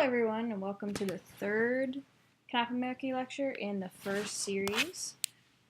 everyone, and welcome to the third Kapamaki lecture in the first series.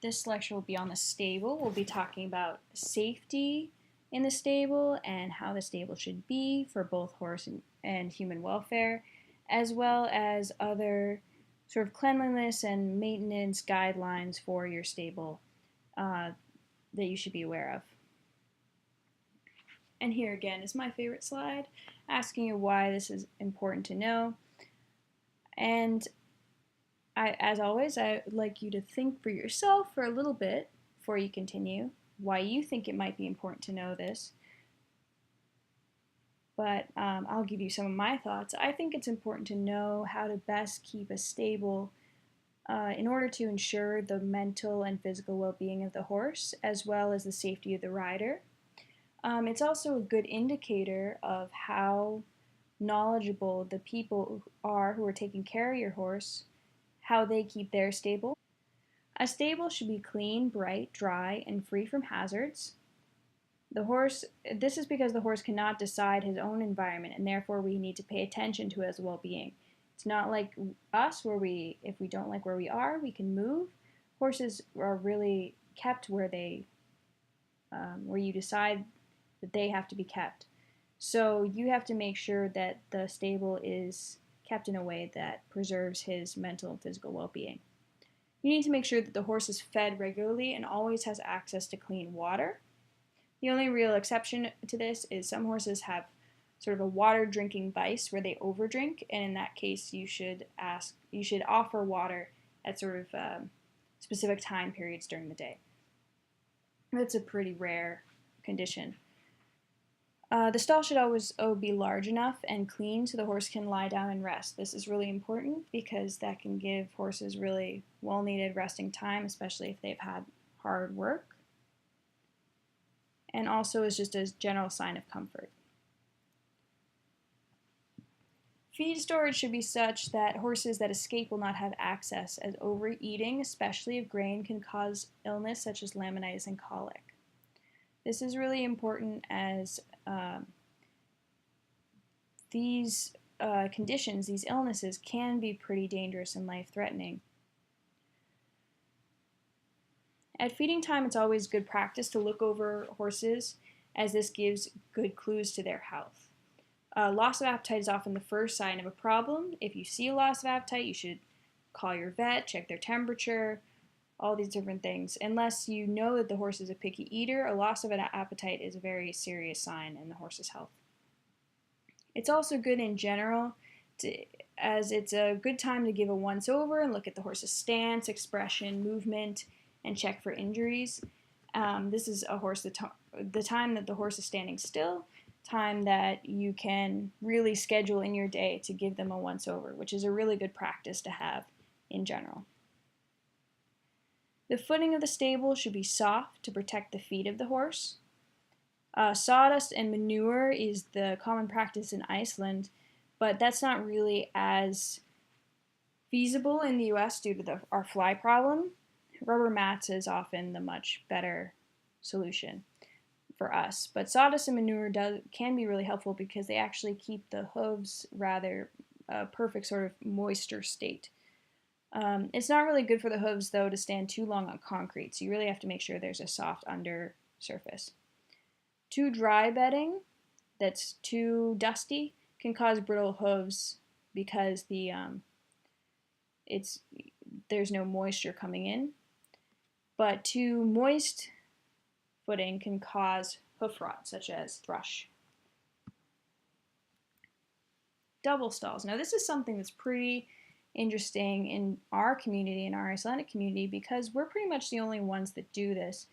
This lecture will be on the stable. We'll be talking about safety in the stable and how the stable should be for both horse and human welfare, as well as other sort of cleanliness and maintenance guidelines for your stable that you should be aware of. And here again is my favorite slide, asking you why this is important to know. And as always, I would like you to think for yourself for a little bit before you continue why you think it might be important to know this. But I'll give you some of my thoughts. I think it's important to know how to best keep a stable in order to ensure the mental and physical well-being of the horse, as well as the safety of the rider. It's also a good indicator of how knowledgeable the people are who are taking care of your horse, how they keep their stable. A stable should be clean, bright, dry, and free from hazards. This is because the horse cannot decide his own environment, and therefore we need to pay attention to his well-being. It's not like us where if we don't like where we are, we can move. Horses are really kept where you decide that they have to be kept. So you have to make sure that the stable is kept in a way that preserves his mental and physical well-being. You need to make sure that the horse is fed regularly and always has access to clean water. The only real exception to this is some horses have sort of a water drinking vice where they overdrink, and in that case you should offer water at sort of specific time periods during the day. That's a pretty rare condition. The stall should always be large enough and clean so the horse can lie down and rest. This is really important because that can give horses really well-needed resting time, especially if they've had hard work, and also is just a general sign of comfort. Feed storage should be such that horses that escape will not have access, as overeating, especially of grain, can cause illness such as laminitis and colic. This is really important as these conditions, these illnesses, can be pretty dangerous and life-threatening. At feeding time, it's always good practice to look over horses, as this gives good clues to their health. Loss of appetite is often the first sign of a problem. If you see a loss of appetite, you should call your vet, check their temperature, all these different things. Unless you know that the horse is a picky eater, a loss of an appetite is a very serious sign in the horse's health. It's also good in general, as it's a good time to give a once-over and look at the horse's stance, expression, movement, and check for injuries. This is the time that the horse is standing still, time that you can really schedule in your day to give them a once-over, which is a really good practice to have in general. The footing of the stable should be soft to protect the feet of the horse. Sawdust and manure is the common practice in Iceland, but that's not really as feasible in the US due to our fly problem. Rubber mats is often the much better solution for us, but sawdust and manure can be really helpful because they actually keep the hooves rather perfect sort of moisture state. It's not really good for the hooves, though, to stand too long on concrete, so you really have to make sure there's a soft under surface. Too dry bedding that's too dusty can cause brittle hooves because there's no moisture coming in. But too moist footing can cause hoof rot, such as thrush. Double stalls. Now, this is something that's pretty interesting in our community, in our Icelandic community, because we're pretty much the only ones that do this.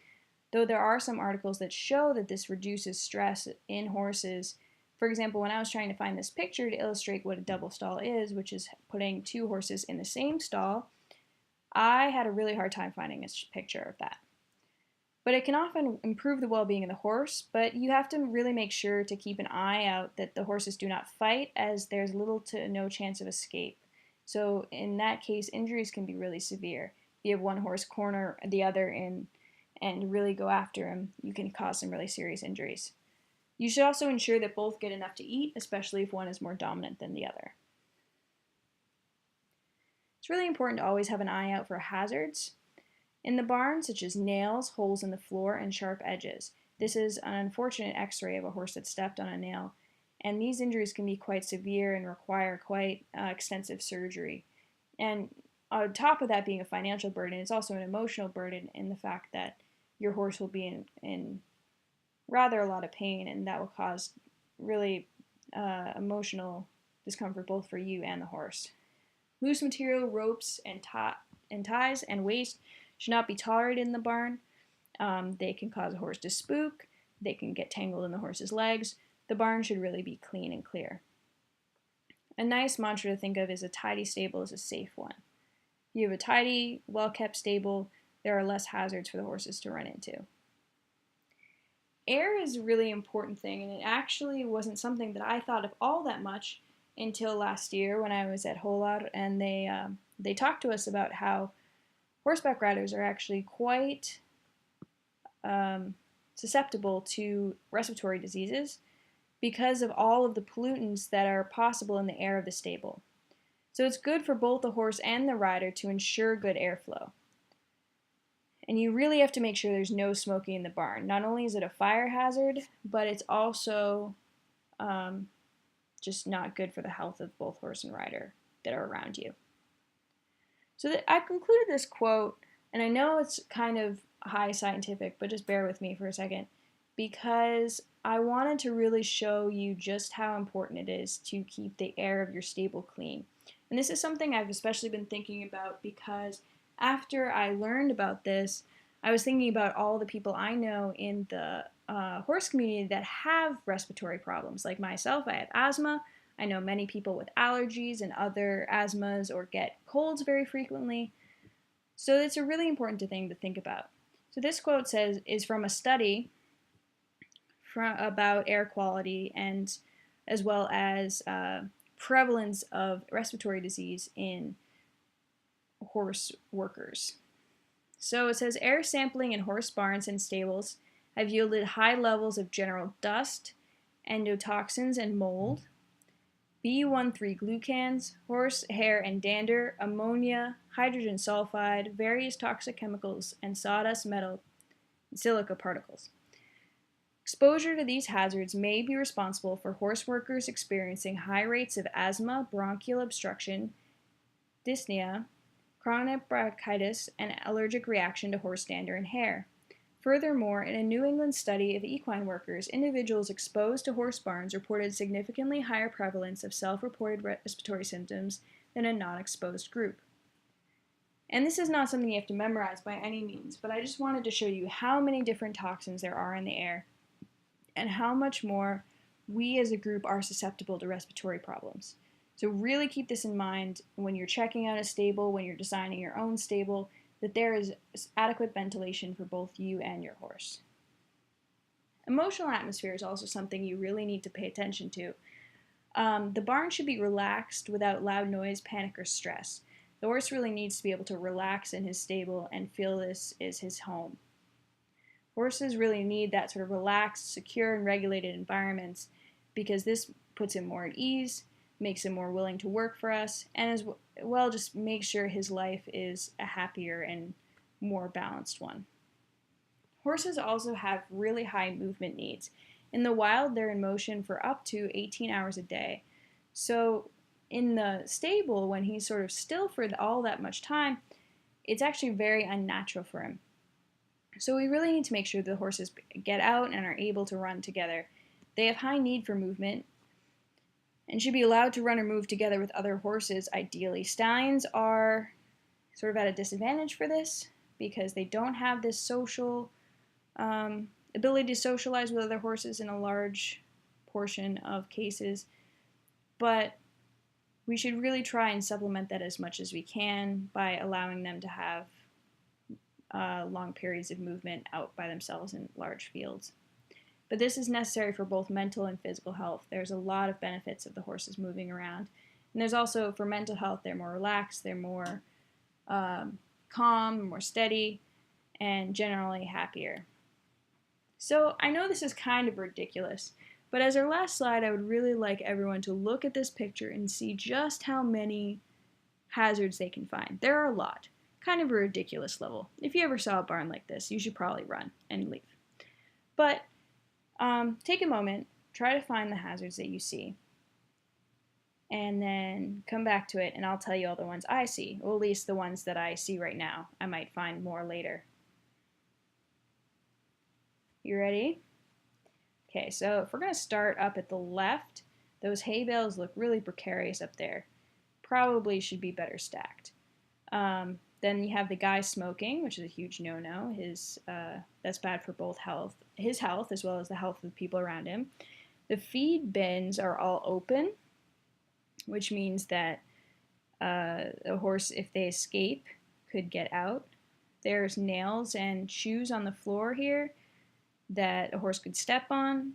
Though there are some articles that show that this reduces stress in horses. For example, when I was trying to find this picture to illustrate what a double stall is, which is putting two horses in the same stall, I had a really hard time finding a picture of that. But it can often improve the well-being of the horse, but you have to really make sure to keep an eye out that the horses do not fight, as there's little to no chance of escape. So in that case, injuries can be really severe. If you have one horse corner the other and really go after him, you can cause some really serious injuries. You should also ensure that both get enough to eat, especially if one is more dominant than the other. It's really important to always have an eye out for hazards in the barn, such as nails, holes in the floor, and sharp edges. This is an unfortunate x-ray of a horse that stepped on a nail, and these injuries can be quite severe and require quite extensive surgery. And on top of that being a financial burden, it's also an emotional burden in the fact that your horse will be in rather a lot of pain, and that will cause really emotional discomfort both for you and the horse. Loose material, ropes, and ties and waste should not be tolerated in the barn. They can cause a horse to spook. They can get tangled in the horse's legs. The barn should really be clean and clear. A nice mantra to think of is a tidy stable is a safe one. If you have a tidy, well-kept stable, there are less hazards for the horses to run into. Air is a really important thing, and it actually wasn't something that I thought of all that much until last year when I was at Holar, and they talked to us about how horseback riders are actually quite susceptible to respiratory diseases because of all of the pollutants that are possible in the air of the stable. So it's good for both the horse and the rider to ensure good airflow. And you really have to make sure there's no smoking in the barn. Not only is it a fire hazard, but it's also just not good for the health of both horse and rider that are around you. So I concluded this quote, and I know it's kind of high scientific, but just bear with me for a second, because I wanted to really show you just how important it is to keep the air of your stable clean. And this is something I've especially been thinking about because after I learned about this, I was thinking about all the people I know in the horse community that have respiratory problems. Like myself, I have asthma. I know many people with allergies and other asthmas or get colds very frequently. So it's a really important thing to think about. So this quote is from a study about air quality and as well as prevalence of respiratory disease in horse workers. So it says air sampling in horse barns and stables have yielded high levels of general dust, endotoxins and mold, B13-glucans, horse hair and dander, ammonia, hydrogen sulfide, various toxic chemicals, and sawdust, metal, and silica particles. Exposure to these hazards may be responsible for horse workers experiencing high rates of asthma, bronchial obstruction, dyspnea, chronic bronchitis, and allergic reaction to horse dander and hair. Furthermore, in a New England study of equine workers, individuals exposed to horse barns reported significantly higher prevalence of self-reported respiratory symptoms than a non-exposed group. And this is not something you have to memorize by any means, but I just wanted to show you how many different toxins there are in the air and how much more we as a group are susceptible to respiratory problems. So really keep this in mind when you're checking out a stable, when you're designing your own stable, that there is adequate ventilation for both you and your horse. Emotional atmosphere is also something you really need to pay attention to. The barn should be relaxed without loud noise, panic, or stress. The horse really needs to be able to relax in his stable and feel this is his home. Horses really need that sort of relaxed, secure, and regulated environments because this puts him more at ease, makes him more willing to work for us, and as well just makes sure his life is a happier and more balanced one. Horses also have really high movement needs. In the wild, they're in motion for up to 18 hours a day. So in the stable, when he's sort of still for all that much time, it's actually very unnatural for him. So we really need to make sure the horses get out and are able to run together. They have high need for movement and should be allowed to run or move together with other horses, ideally. Stallions are sort of at a disadvantage for this because they don't have this social ability to socialize with other horses in a large portion of cases, but we should really try and supplement that as much as we can by allowing them to have long periods of movement out by themselves in large fields. But this is necessary for both mental and physical health. There's a lot of benefits of the horses moving around. And there's also, for mental health, they're more relaxed, they're more calm, more steady, and generally happier. So I know this is kind of ridiculous, but as our last slide, I would really like everyone to look at this picture and see just how hazards they can find. There are a lot. Kind of a ridiculous level. If you ever saw a barn like this, you should probably run and leave. But take a moment, try to find the hazards that you see, and then come back to it, and I'll tell you all the ones I see, or at least the ones that I see right now. I might find more later. You ready? Okay, so if we're going to start up at the left, those hay bales look really precarious up there. Probably should be better stacked. Then you have the guy smoking, which is a huge no-no. That's bad for both his health as well as the health of the people around him. The feed bins are all open, which means that a horse, if they escape, could get out. There's nails and shoes on the floor here that a horse could step on.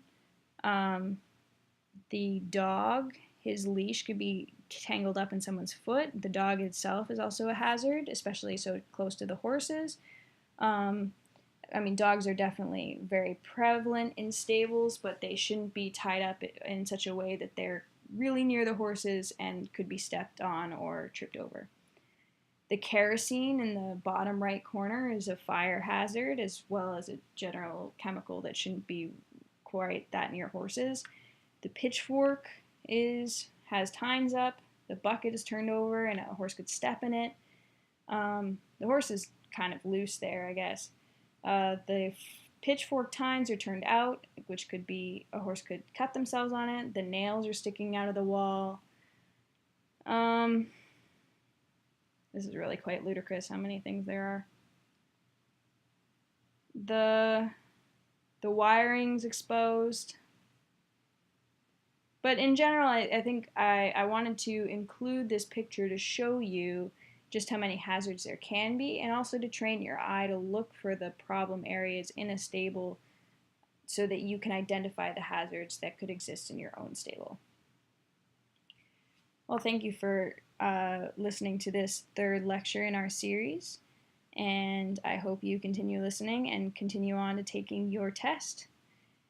The dog, his leash could be tangled up in someone's foot. The dog itself is also a hazard, especially so close to the horses. Dogs are definitely very prevalent in stables, but they shouldn't be tied up in such a way that they're really near the horses and could be stepped on or tripped over. The kerosene in the bottom right corner is a fire hazard, as well as a general chemical that shouldn't be quite that near horses. The pitchfork has tines up, the bucket is turned over, and a horse could step in it. The horse is kind of loose there, I guess. The pitchfork tines are turned out, which could be a horse could cut themselves on it. The nails are sticking out of the wall. This is really quite ludicrous how many things there are. The wiring's exposed. But in general, I think I wanted to include this picture to show you just how many hazards there can be, and also to train your eye to look for the problem areas in a stable so that you can identify the hazards that could exist in your own stable. Well, thank you for listening to this third lecture in our series, and I hope you continue listening and continue on to taking your test.